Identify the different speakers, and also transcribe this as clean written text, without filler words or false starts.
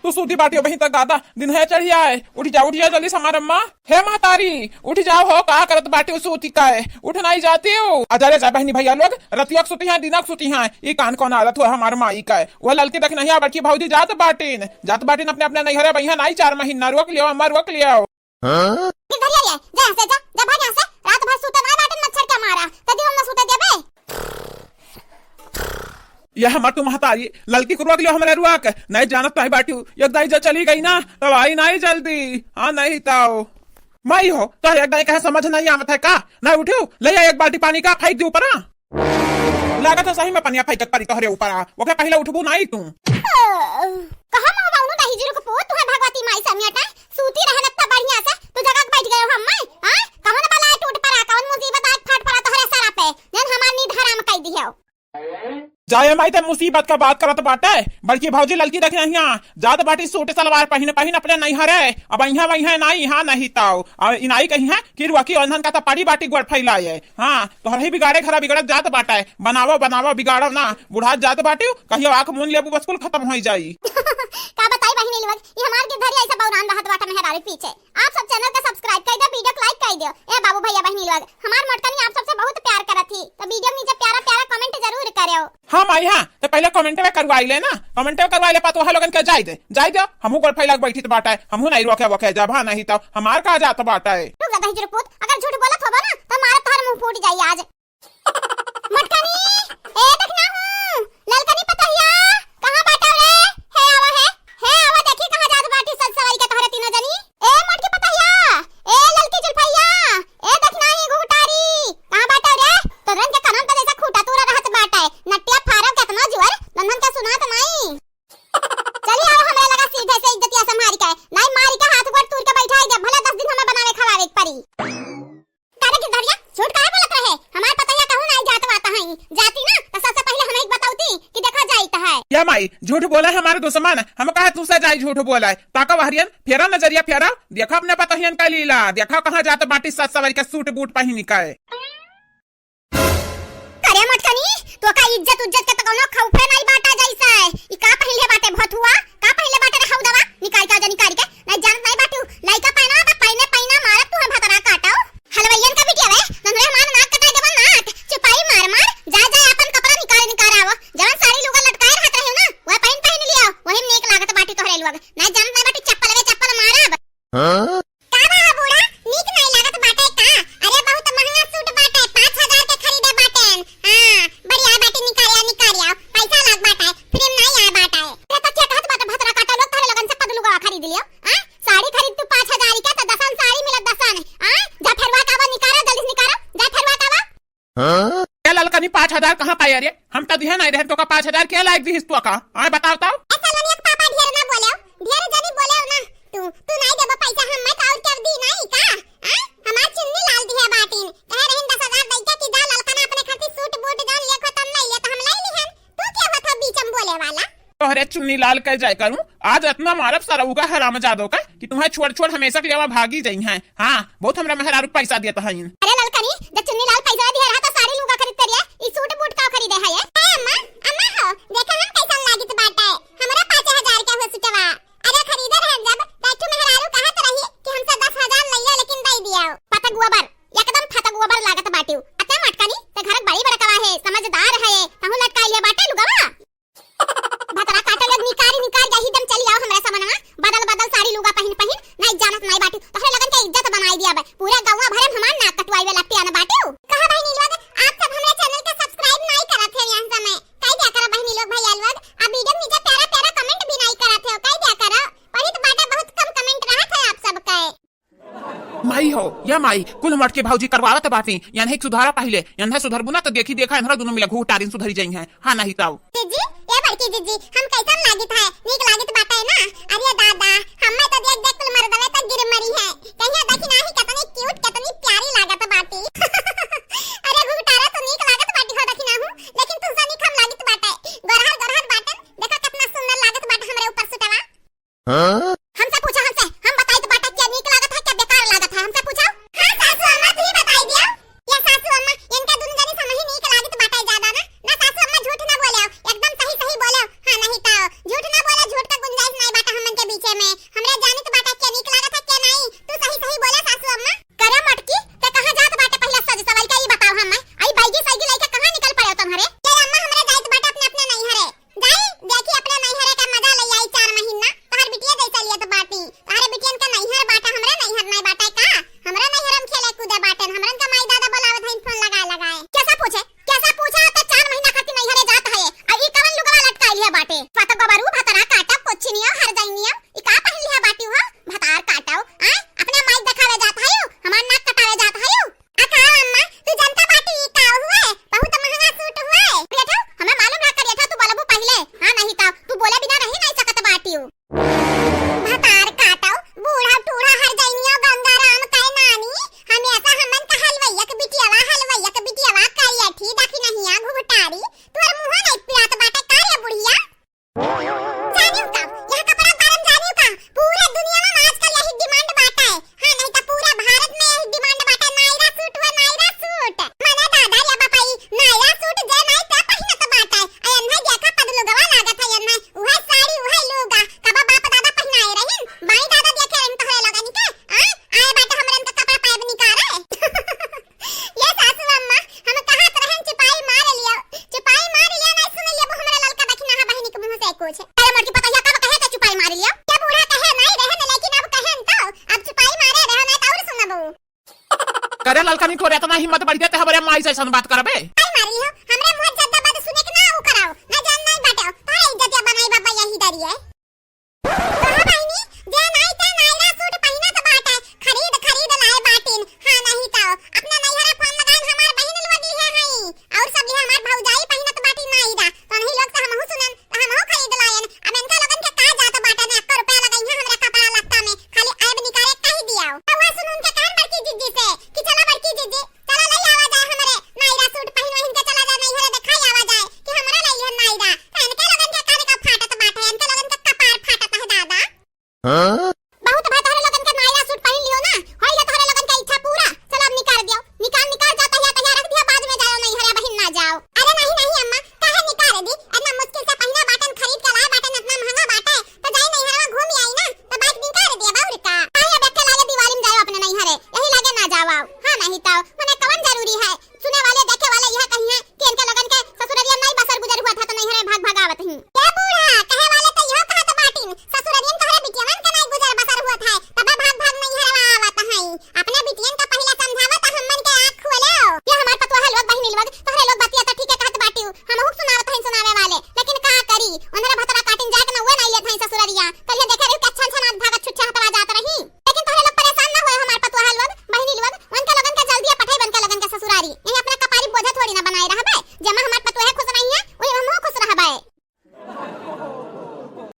Speaker 1: तू सूती बाटी वहीं तक गादा दिन है चढ़ी आए। उठ जा जल्दी समार अम्मा। हे मातारी उठ जाओ हो, का करत बाटी सूती का है, उठ नहीं जाती हो। अजय जा बहनी भैया लोग रतिया सूती है दिनक सूती है। ये कान कौन आदत हुआ हमारे माई का है। वह ललकी तक नहीं बड़की भाजी जात बाटीन अपने अपने नहीं हरे भैया नहीं 4 महीना रोक लियो अम्मा रोक लियो। यह हमार तू महतारी ललकी को रोक लियो हमारे रुआक नहीं जानत नहीं बाटी एक दाई चली गई ना तब आई नहीं जल्दी। हाँ नहीं ताओ माई हो तो एक दाई कहे समझ नहीं आवत है का नहीं उठो ले एक बाल्टी पानी का फेंक दी ऊपर। लागत है सही में पनिया फेंकत परी तोहरे ऊपर वो क्या पहले उठबू नहीं तू
Speaker 2: कहां माउनु दही जीरो को पोत तुहे भगवती माई समियाटा सूती रहन त बढ़िया से तू जगह बैठ गयो हम मैं। हां कौन बला टूट पड़ा कौन मुसीबत आज फट पड़ा तोहरे सरा पे जन हमार नींद हराम कई दियो।
Speaker 1: जाए माई ते मुसीबत का बात करत बाटे बल्कि भौजी ललकी देख यहाँ जात बाटी सूट सलवार पहन अपने नहीं हरे अब यहाँ वही नहीं यहाँ नहीं ताओ इनाई कही है कि रुकी अंधन का तो पड़ी बाटी गोड़ फैलाए। हाँ तो ही बिगाड़े खरा बिगड़त जात बाटा है बनावो बिगाड़ो ना बुढ़ा जात बाटी कहियो आंख मून लेबू बस कुल खत्म हो जाई।
Speaker 2: का बताई बहिनी लोग ये हमार के धरी ऐसा बौरान रहत बाटा मेहरारे पीछे। आप सब चैनल को सब्सक्राइब कर दो वीडियो को लाइक कर दो। ए बाबू भैया बहिनी लोग हमार मोटकनी आप सबसे बहुत प्यार करत थी तो वीडियो नीचे प्यारा प्यारा कमेंट जरूर करियो।
Speaker 1: हाँ माई हाँ तो पहले कमेंट में करवाई ले ना कमेंट में करवाई ले पातो लोगन के जाई दे हमहू गोड़ फैला बैठी बाटा है हमहू नहीं रोके जब हाँ नहीं तो हमार का जात बाटा है।
Speaker 2: रुक जा दही पुत अगर झूठ बोलत होबा ना तो मारा तोहर मुंह फूट जाई आज। मोटकनी ए देखना हूं ललकनी पतहिया कहां बाटा रे है आवा देखी कहां जात बाटी सज सवाई के तोहरे तीनों जनी। ए मोटकी पतहिया ए ललकी जुल्फैया ए देखना ही घुटारी कहां बाटा रे तो रंग के कानन पे जैसा खूटा तूरा रहत बाटा है नटिया फारव केतना जुअर नंदन का सुनात माई। चली आओ हमरा लगा सीधे से इज्जतिया संभारी के नहीं मारी के हाथ गोड़ तूर के बैठाई दे भले 10 दिन हमें बनावे खवावे पड़ी। कारे की धरिया झूठ काहे बोलत रहे हमार पतैया कहू नहीं जात बाता हई जाती ना तो सबसे पहले हमें एक बताऊती कि देखा जाईत है।
Speaker 1: या माई झूठ बोला है हमारे दुश्मन हम कहा तू से जाई झूठ बोला है ताका हरियन फेरा नजरिया फेरा देखा अपने पतहियन का लीला देखा कहां जात बाटी सज सवारी के सूट बूट पहनी का है।
Speaker 2: करे मटकनी तो का इज्जत के तो कोनो खौफे नहीं बाटा जैसा है ई का पहले बाटे भथुआ का पहले बाटे रे हौ दवा निकाल के निकाल के नहीं जानत नहीं बाटू लइका पहना बा पहने मारत तू भतरा काटाओ हलवैयन का बिटिया वे नंदरे मान नाक कटाई देबन नाक चुपाई मार जा अपन कपड़ा निकाल आवो जवन साड़ी लुगा लटकाए रहत रहे ना वह पहन लिया वही नेक लागत बाटी तोहरे लुगा नहीं जानत नहीं बाटी चप्पल मारब। हां का बा बूढ़ा नीक नहीं लागत बाटे का अरे बहुत महंगा सूट बाटे 5000 के खरीदे बाटे। हां बढ़िया बाटी निकालिया पैसा लाग बाटा है फिर नहीं आ बाटा है ये तो क्या कहत बाटा भतरा काटा लोग थारे लगन से पद लुगा खरीद लियो। हां साड़ी खरीद तू 5000 के तो दसन साड़ी मिलत दसन। हां जा फेरवा कावा निकारा जल्दी निकारा जा फेरवा कावा।
Speaker 1: हां क्या ललकनी 5000 कहां पाए रे हम तो दिहे नहीं रहे तो का 5000 के लायक दिस तो का आ बताओ
Speaker 2: ऐसा लनिया पापा ढेर ना बोले ढेर जनी बोले ना तू नहीं देबो पैसा हम मैं और कर दी नहीं का। हां हमार चुन्नी लाल दी है बाटीन कहे रहन 10000 दैके कि जा ललकना अपने खातिर सूट बूट जान ले खत्म नहीं ले तो हम लाई लिहन तू क्या होता बीचम बोले वाला
Speaker 1: तोहरे चुन्नी लाल कर जाय करूं आज इतना मारब सरऊगा हराम जादो का कि तुम्हें छोड़ हमेशा के लिए भागी जाई हैं। हां बहुत हमरा मेहरारू पैसा देता है।
Speaker 2: अरे ललकनी जब चुन्नी लाल पैसा दिया रहा तो साड़ी लुगा खरीद करिए ई सूट बूट का खरीदे है ये अम्मा हो देखा हम कैसा लागित बाटा है हमरा 5000 के हो सुटवा अरे खरीदे रह जब बैठू मेहरारू कहत रही कि हमसे 10000 लइया लेकिन दई दिया पता गोबर एकदम फटा गोबर लागत बाटी अते मटकनी ते घर बड़ी बड़कवा है समझदार है कहू लटका लिया बाटे लुगावा भतरा काटे लग निकाल जा हिदम चली आओ हमरा समनवा बदल साड़ी लुगा पहन नहीं जानत नहीं बाटी तोहरे लगन के इज्जत बनाई दिया बे पूरा गांव भरे हमार नाक कटवाई वाला पिया न बाटे कहा बहनी लोग आप सब हमारे चैनल को सब्सक्राइब नहीं करत है यहां समय कई क्या करा बहनी लोग भैया लोग अब वीडियो नीचे प्यारा कमेंट भी नहीं करत है कई क्या करा पढ़ी तो बाटा बहुत कम कमेंट रहत है आप सब के।
Speaker 1: माई हो या माई कुल मट के भौजी करवावत बाती यानी सुधारा पहले यंधा सुधरबू ना तो देखी देखा इधर दोनों मिला घूटारिन सुधरी जाई हैं। हां नहीं ताऊ
Speaker 2: जीजी ये बड़की जीजी हम कैसन लागित है नीक लागित बाटा है ना अरे दादा हमें तो देख कुल मर्दवे तक गिर मरी है कहिया देखी नाही कितनी क्यूट कितनी प्यारी लागत बाटी अरे घुटारा तो नीक लागत बाटी हो देखी ना हूं लेकिन तू सनी खम लागित बाटा गोरहर बाटन देखा कितना सुंदर लागत बाटा हमरे ऊपर सुटवा। हां हमसे पूछा हम बताई तो बाटा क्या नीक लागत है क्या बेकार लागत है हमसे पूछो। हां सासू अम्मा तू ही बताई दिया या सासू अम्मा इनका दोनों जनी समझी नीक लागत बाटा ज्यादा ना सासू अम्मा झूठ ना बोले एकदम सही बोले। हां नहीं तो झूठ ना बोले झूठ का गुंजाइश नहीं बाटा कुछ अरे मोर की पता है कहे तो चुपाई मार लियो क्या बूढ़ा कहे नहीं रहे न लेकिन अब कहे न तो अब चुपाई मारे रहे नहीं तो और सुनबो
Speaker 1: करे ललकनी को रहता ना हिम्मत बढ़ गया हमारे माई से बात करबे
Speaker 2: आई मारी हो हमरे मुंह जद्दा बात सुने के ना उ कराओ ना जान नहीं बाटे तारे इज्जत बनाई बाबा यही डरी है कहां बहिनी जे नहीं ते नायरा सूट पहिना तो बाटे खरीद लाए बाटिन हां नहीं तो अपना नैहरा फोन लगान हमार बहिन लोग है हई और सब है हमार भौजाई पहिना तो बाटी नहीं दा तो नहीं लोग से हमहु सुनन हमहु खरीद लायन अब इनका लोगन के का जात बाटे ने 1 रुपया लगाई है हमरा कपड़ा लगता में खाली ऐब निकाले कह दियाओ अब वहां सुन उनके कान बड़की जिज्जी से कि चला बड़की जिज्जी चला ले आवा जाए हमरे नायरा सूट पहिन वहिन के चला जा नैहरा दिखाई आवा जाए कि हमरा नहीं है नायरा इनके लोगन के कान का फाटत बाटे इनके लोगन के कपार फाटत है दादा
Speaker 3: Huh?
Speaker 2: बहुत भाई तोहरे लोगन के नायरा सूट पहन लियो ना होई है तोहरे लोगन के इच्छा पूरा चलो अब निकाल दियो निकाल जाता है तैयार रख दिया बाद में जाओ नहीं हरे बहिन ना जाओ अरे नहीं अम्मा काहे निकाल दी इतना मुश्किल से पहिना बाटन खरीद के लाए बाटन इतना महंगा बाटे तो जाई नहीं हरे घूम आई ना तो बाइक निकाल दिया बाउर का काहे बैठे लागे दिवाली में जाओ अपने नहीं हरे यही लागे ना जाओ हां नहीं तो मने कौन जरूरी है सुने वाले देखे वाले यह कहीं है कि इनके लोगन के ससुररिया नहीं बसर गुजर हुआ था तो नहीं हरे भाग भागावत ही क्या बूढ़ा कहे वाले तो यह कहा तो बाटिन ससुररियन तोहरे बिटियन के नहीं गुजर बसर हुआ था तब भाग नहीं हरे आवत है अपने बिटियन का पहला समझावत हमन के आंख खोलो ये हमार पतवा है लोग बहिनी लोग तोहरे लोग बतिया तो ठीक है कहत बाटियो हम हुक सुनावत है सुनावे